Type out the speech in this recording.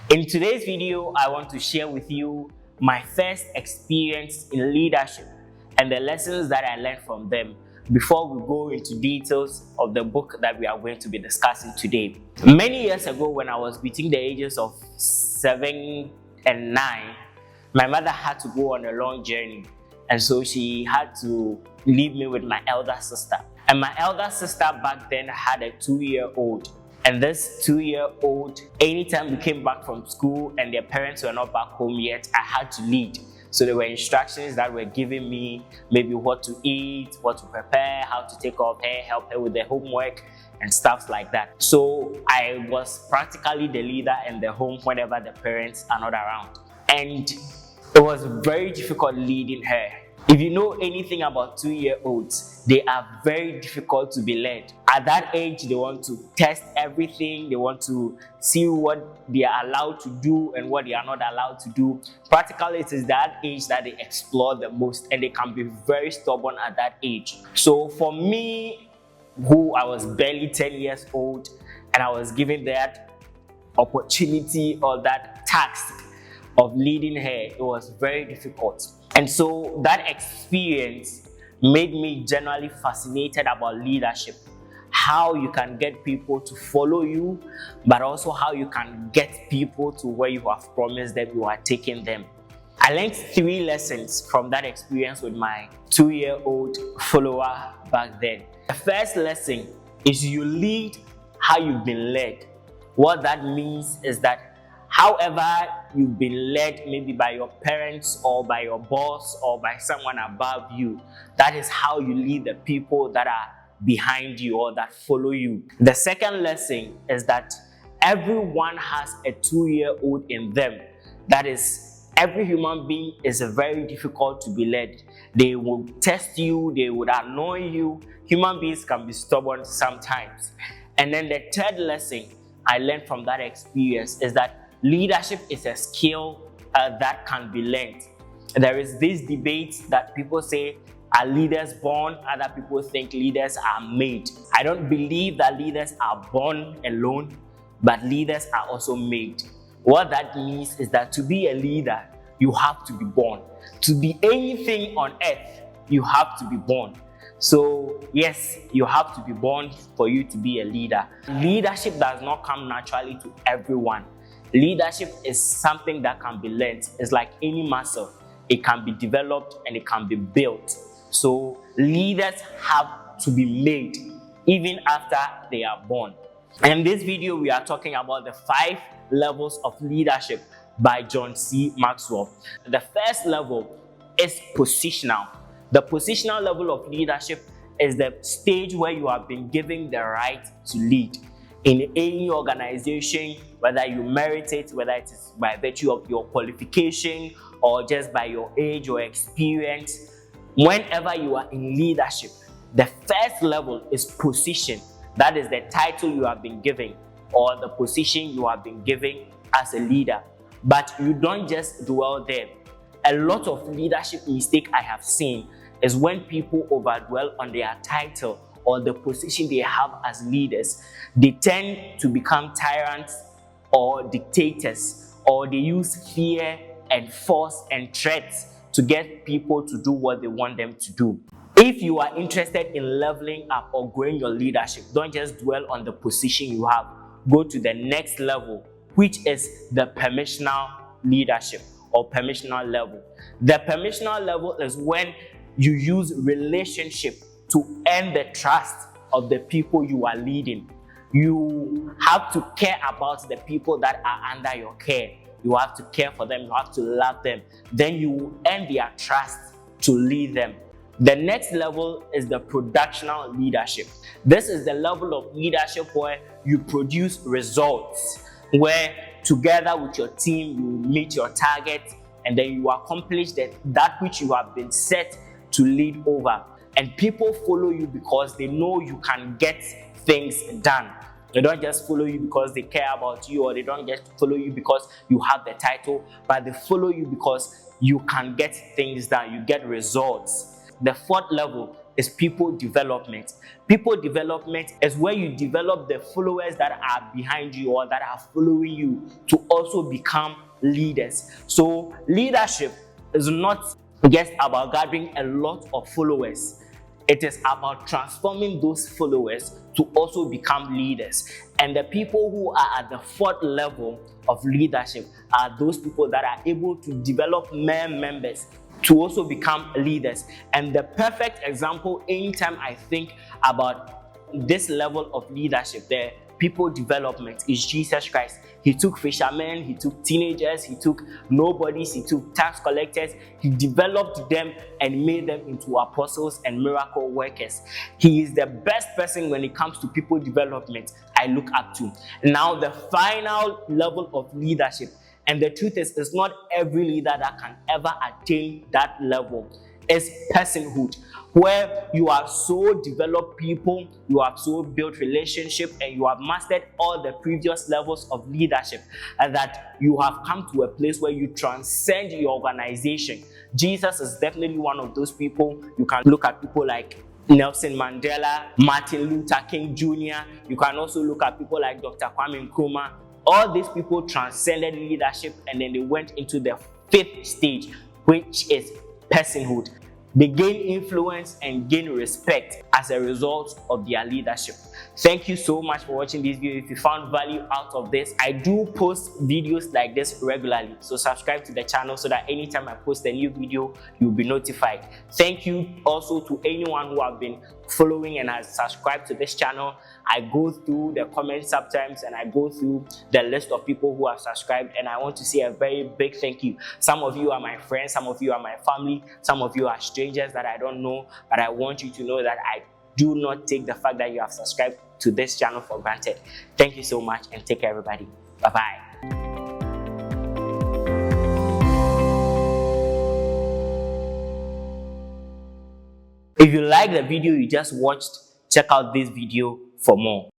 In today's video, I want to share with you my first experience in leadership and the lessons that I learned from them before we go into details of the book that we are going to be discussing today. Many years ago, when I was between the ages of 7 and 9, my mother had to go on a long journey, and so she had to leave me with my elder sister. And my elder sister back then had a 2-year-old. And this 2-year-old, anytime we came back from school and their parents were not back home yet, I had to lead. So there were instructions that were giving me, maybe what to eat, what to prepare, how to take off her, help her with the homework and stuff like that. So I was practically the leader in the home whenever the parents are not around. And it was very difficult leading her. If you know anything about 2-year-olds, they are very difficult to be led. At that age, they want to test everything. They want to see what they are allowed to do and what they are not allowed to do. Practically, it is that age that they explore the most, and they can be very stubborn at that age. So for me, who I was barely 10 years old, and I was given that opportunity or that task of leading her, it was very difficult. And so that experience made me generally fascinated about leadership, how you can get people to follow you, but also how you can get people to where you have promised them you are taking them. I learned 3 lessons from that experience with my 2-year-old follower back then. The first lesson is you lead how you've been led. What that means is that however you've been led, maybe by your parents or by your boss or by someone above you, that is how you lead the people that are behind you or that follow you. The second lesson is that everyone has a 2-year-old in them. That is, every human being is very difficult to be led. They will test you, they would annoy you. Human beings can be stubborn sometimes. And then the third lesson I learned from that experience is that leadership is a skill that can be learned. There is this debate that people say, are leaders born? Other people think leaders are made. I don't believe that leaders are born alone, but leaders are also made. What that means is that to be a leader, you have to be born. To be anything on earth, you have to be born. So yes, you have to be born for you to be a leader. Leadership does not come naturally to everyone. Leadership is something that can be learned. It's like any muscle. It can be developed and it can be built. So leaders have to be made even after they are born. And in this video, we are talking about the 5 levels of leadership by John Maxwell. The first level is positional. The positional level of leadership is the stage where you have been given the right to lead. In any organization, whether you merit it, whether it is by virtue of your qualification or just by your age or experience, whenever you are in leadership, the first level is position. That is the title you have been given or the position you have been given as a leader. But you don't just dwell there. A lot of leadership mistake I have seen is when people overdwell on their title or the position they have as leaders. They tend to become tyrants or dictators, or they use fear and force and threats to get people to do what they want them to do. If you are interested in leveling up or growing your leadership, don't just dwell on the position you have. Go to the next level, which is the permissional leadership or permissional level. The permissional level is when you use relationship to earn the trust of the people you are leading. You have to care about the people that are under your care. You have to care for them. You have to love them. Then you earn their trust to lead them. The next level is the productional leadership. This is the level of leadership where you produce results, where together with your team, you meet your target, and then you accomplish that which you have been set to lead over. And people follow you because they know you can get things done. They don't just follow you because they care about you, or they don't just follow you because you have the title, but they follow you because you can get things done, you get results. The fourth level is people development. People development is where you develop the followers that are behind you or that are following you to also become leaders. So leadership is not just about gathering a lot of followers. It is about transforming those followers to also become leaders. And the people who are at the fourth level of leadership are those people that are able to develop more members to also become leaders. And the perfect example, anytime I think about this level of leadership, the people development, is Jesus Christ. He took fishermen, he took teenagers, he took nobodies, he took tax collectors, he developed them and made them into apostles and miracle workers. He is the best person when it comes to people development I look up to. Now, the final level of leadership, and the truth is, it's not every leader that can ever attain that level, is personhood, where you have so developed people, you have so built relationship, and you have mastered all the previous levels of leadership, and that you have come to a place where you transcend your organization. Jesus is definitely one of those people. You can look at people like Nelson Mandela, Martin Luther King Jr. You can also look at people like Dr. Kwame Nkrumah. All these people transcended leadership, and then they went into the fifth stage, which is personhood. They gain influence and gain respect as a result of their leadership. Thank you so much for watching this video. If you found value out of this, I do post videos like this regularly. So subscribe to the channel so that anytime I post a new video, you'll be notified. Thank you also to anyone who have been following and has subscribed to this channel. I go through the comments sometimes and I go through the list of people who have subscribed, and I want to say a very big thank you. Some of you are my friends, some of you are my family, some of you are strangers that I don't know, but I want you to know that I do not take the fact that you have subscribed to this channel for granted. Thank you so much, and take care, everybody. Bye-bye. If you like the video you just watched, check out this video for more.